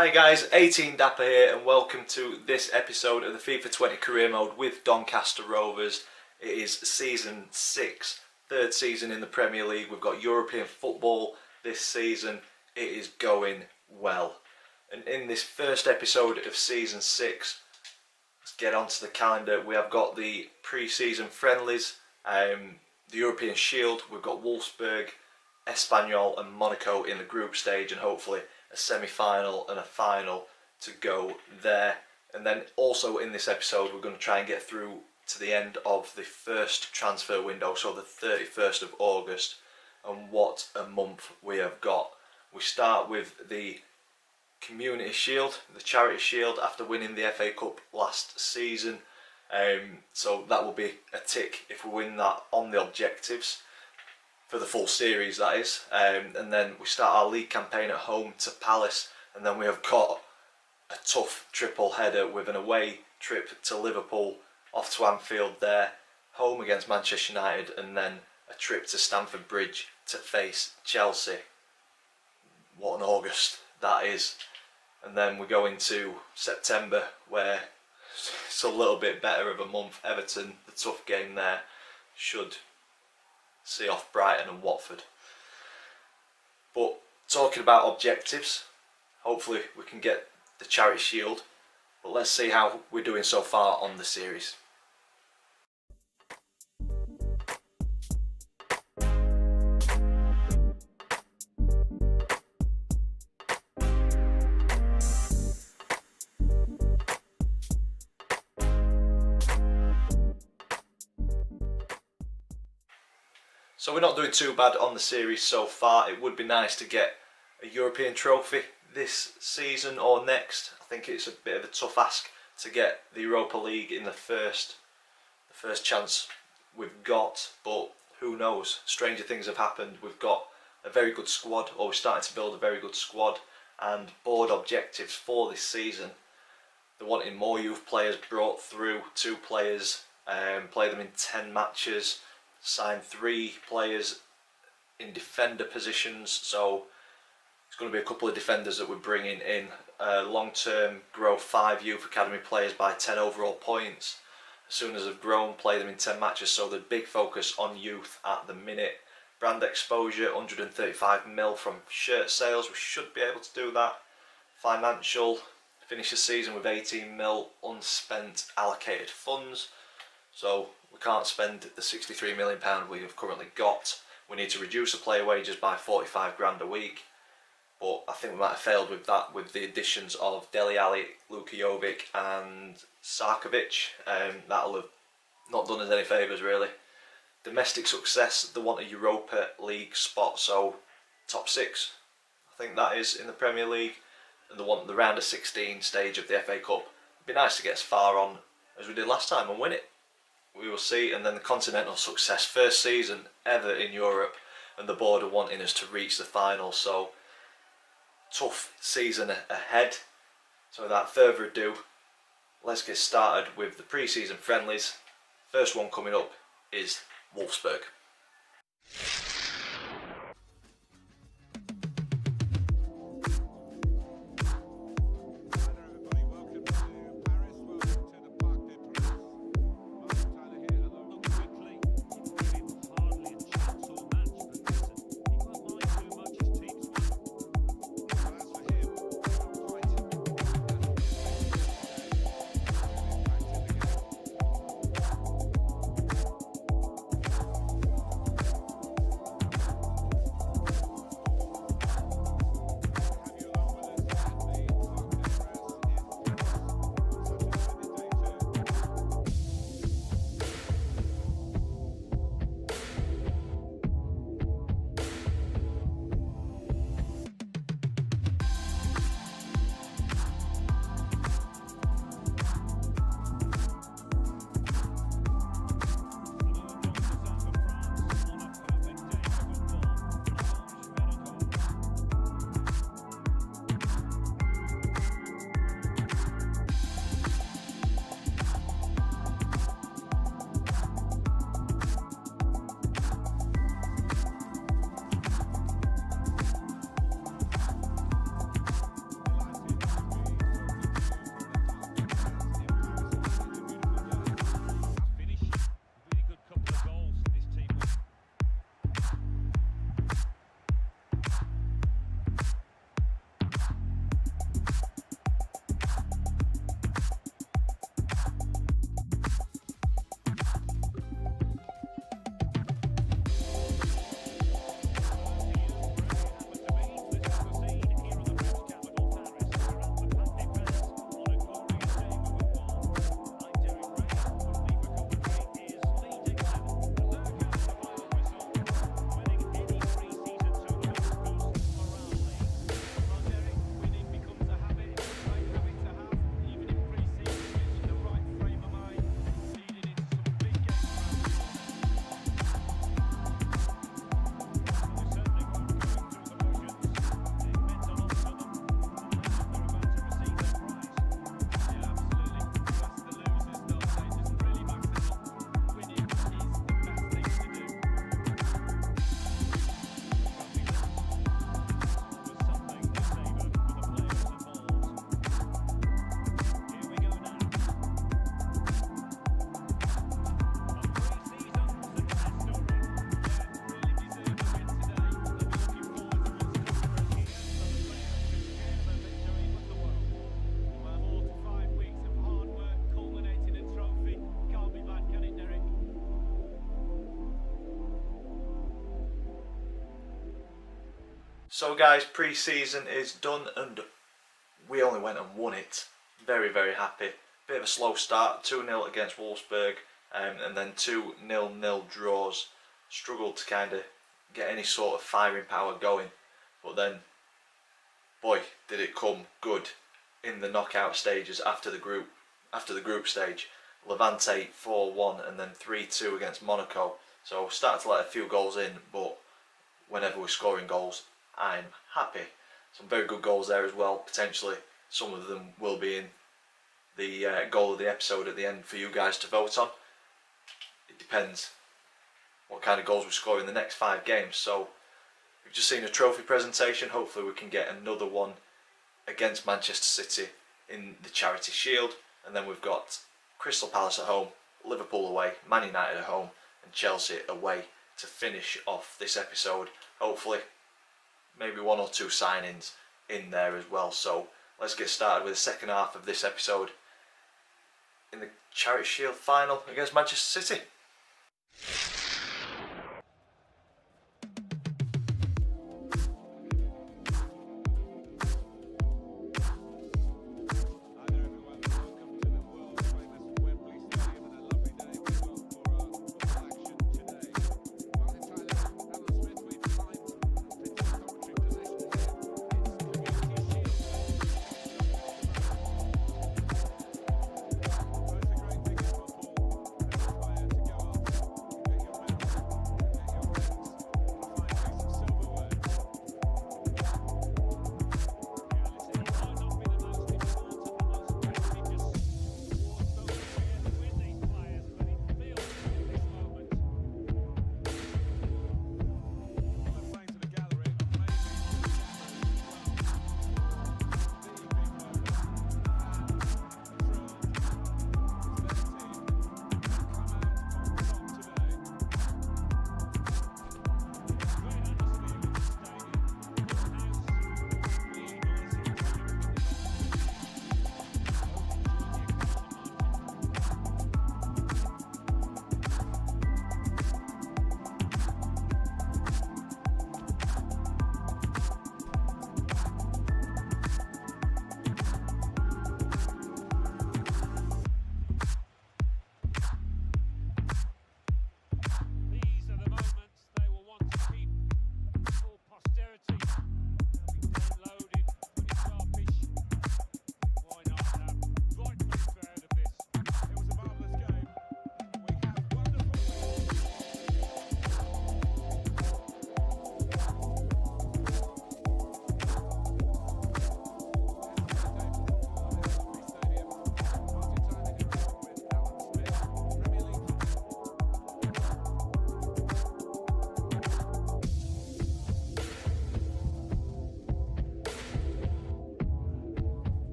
Hi guys, 18 Dapper here and welcome to this episode of the FIFA20 Career Mode with Doncaster Rovers. It is Season 6, third season in the Premier League. We've got European football this season. It is going well. And in this first episode of Season 6, let's get onto the calendar. We have got the pre-season friendlies, the European Shield. We've got Wolfsburg, Espanyol and Monaco in the group stage, and hopefully a semi-final and a final to go there. And then also in this episode we're going to try and get through to the end of the first transfer window, so the 31st of August, and what a month we have got. We start with the Community Shield, the Charity Shield, after winning the FA Cup last season. So that will be a tick if we win that on the objectives. For the full series, that is. And then we start our league campaign at home to Palace, and then we have got a tough triple header with an away trip to Liverpool, off to Anfield there, home against Manchester United, and then a trip to Stamford Bridge to face Chelsea. What an August that is. And then we go into September, where it's a little bit better of a month. Everton, the tough game there, should see off Brighton and Watford. But talking about objectives, hopefully we can get the Charity Shield, but let's see how we're doing so far on the series. So we're not doing too bad on the series so far. It would be nice to get a European trophy this season or next. I think it's a bit of a tough ask to get the Europa League in the first chance we've got, but who knows? Stranger things have happened. We've got a very good squad, or we're starting to build a very good squad, and board objectives for this season. They're wanting more youth players brought through, 2 players, play them in 10 matches, sign 3 players in defender positions, so it's going to be a couple of defenders that we're bringing in. Long term, grow 5 youth academy players by 10 overall points. As soon as they've grown, play them in 10 matches, so the big focus on youth at the minute. Brand exposure, 135 mil from shirt sales, we should be able to do that. Financial, finish the season with 18 mil unspent allocated funds, so we can't spend the £63 million we have currently got. We need to reduce the player wages by 45 grand a week, but I think we might have failed with that with the additions of Dele Alli, Luka Jovic and Sarkovic. That'll have not done us any favours really. Domestic success, they want a Europa League spot, so top 6, I think that is in the Premier League, and they want the round of 16 stage of the FA Cup. It'd be nice to get as far on as we did last time and win it. We will see. And then the continental success, first season ever in Europe, and the board are wanting us to reach the final, so tough season ahead. So without further ado, let's get started with the pre-season friendlies. First one coming up is Wolfsburg. So guys, pre-season is done and we only went and won it. Very, very happy. Bit of a slow start, 2-0 against Wolfsburg, and then 2 0-0 draws. Struggled to kind of get any sort of firing power going, but then, boy, did it come good in the knockout stages after the group stage. Levante 4-1 and then 3-2 against Monaco. So started to let a few goals in, but whenever we're scoring goals, I'm happy. Some very good goals there as well. Potentially some of them will be in the goal of the episode at the end for you guys to vote on. It depends what kind of goals we score in the next 5 games. So we've just seen a trophy presentation. Hopefully we can get another one against Manchester City in the Charity Shield, and then we've got Crystal Palace at home, Liverpool away, Man United at home and Chelsea away to finish off this episode. Hopefully maybe 1 or 2 signings in there as well. So let's get started with the second half of this episode in the Charity Shield final against Manchester City.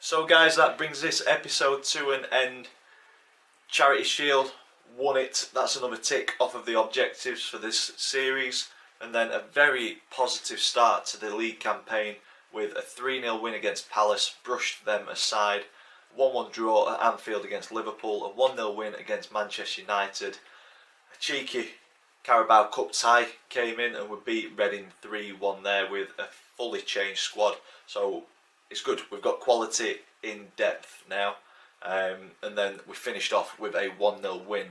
So guys, that brings this episode to an end. Charity Shield, won it. That's another tick off of the objectives for this series. And then a very positive start to the league campaign with a 3-0 win against Palace, brushed them aside. 1-1 draw at Anfield against Liverpool, a 1-0 win against Manchester United. A cheeky Carabao Cup tie came in and we beat Reading 3-1 there with a fully changed squad. So it's good, we've got quality in depth now. And then we finished off with a 1-0 win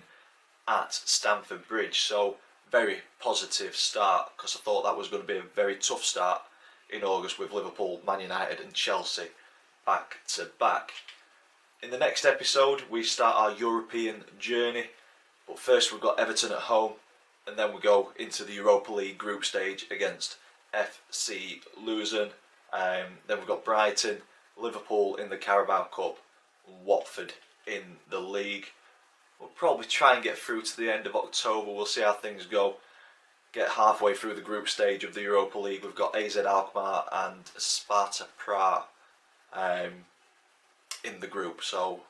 at Stamford Bridge. So very positive start, because I thought that was going to be a very tough start in August with Liverpool, Man United and Chelsea back to back. In the next episode we start our European journey, but first we've got Everton at home, and then we go into the Europa League group stage against FC Luzern. Then we've got Brighton, Liverpool in the Carabao Cup, Watford in the league. We'll probably try and get through to the end of October. We'll see how things go. Get halfway through the group stage of the Europa League. We've got AZ Alkmaar and Sparta Prague in the group, so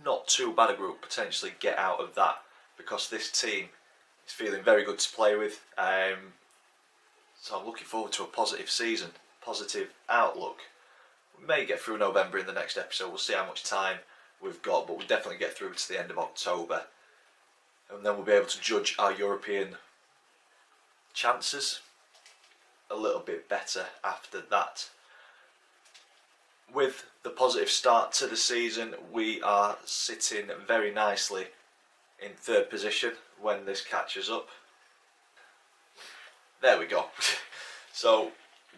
not too bad a group. Potentially get out of that, because this team is feeling very good to play with. So I'm looking forward to a positive season, positive outlook. We may get through November in the next episode. We'll see how much time we've got, but we'll definitely get through to the end of October, and then we'll be able to judge our European chances a little bit better after that. With the positive start to the season, we are sitting very nicely in third position when this catches up. There we go. So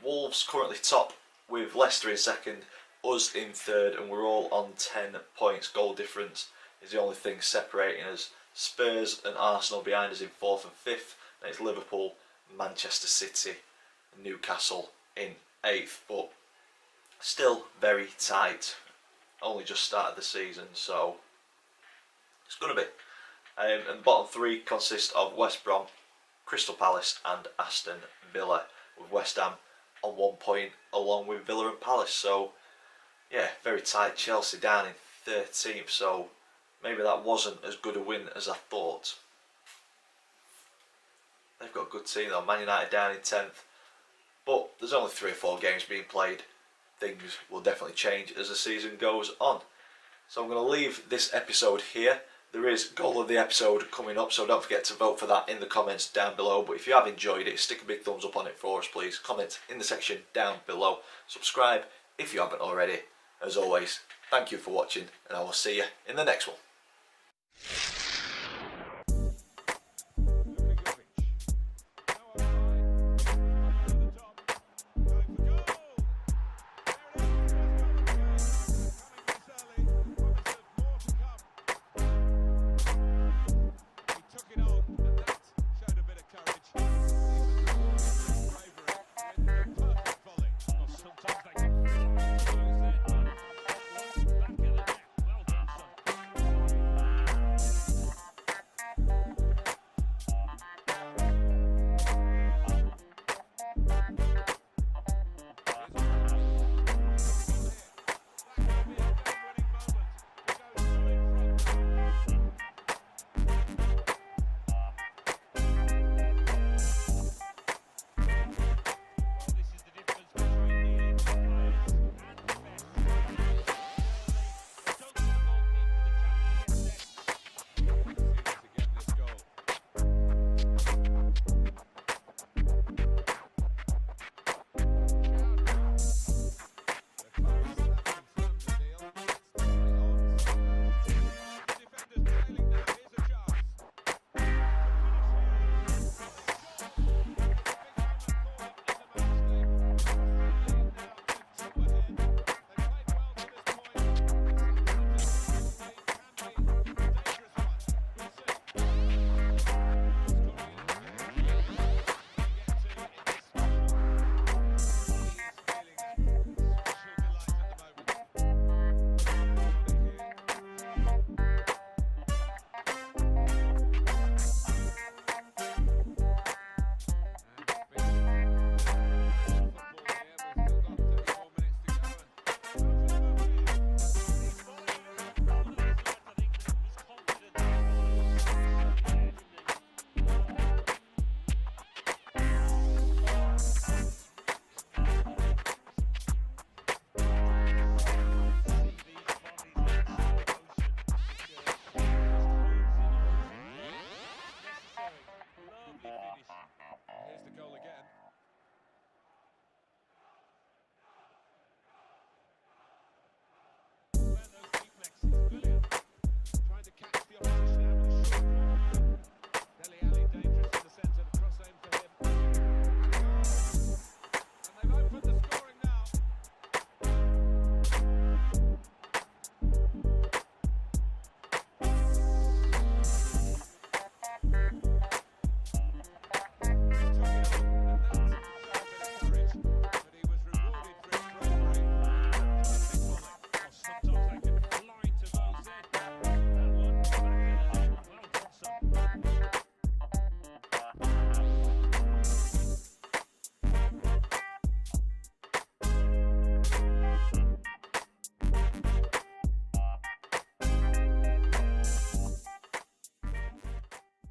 Wolves currently top, with Leicester in second, us in third, and we're all on 10 points. Goal difference is the only thing separating us. Spurs and Arsenal behind us in fourth and fifth, and it's Liverpool, Manchester City and Newcastle in eighth, but still very tight. Only just started the season, so it's going to be. And the bottom three consist of West Brom, Crystal Palace and Aston Villa, with West Ham on 1 point along with Villa and Palace. So yeah, very tight. Chelsea down in 13th, so maybe that wasn't as good a win as I thought. They've got a good team though. Man United down in 10th, but there's only 3 or 4 games being played. Things will definitely change as the season goes on. So I'm going to leave this episode here. There is goal of the episode coming up, so don't forget to vote for that in the comments down below. But if you have enjoyed it, stick a big thumbs up on it for us, please. Comment in the section down below. Subscribe if you haven't already. As always, thank you for watching, and I will see you in the next one.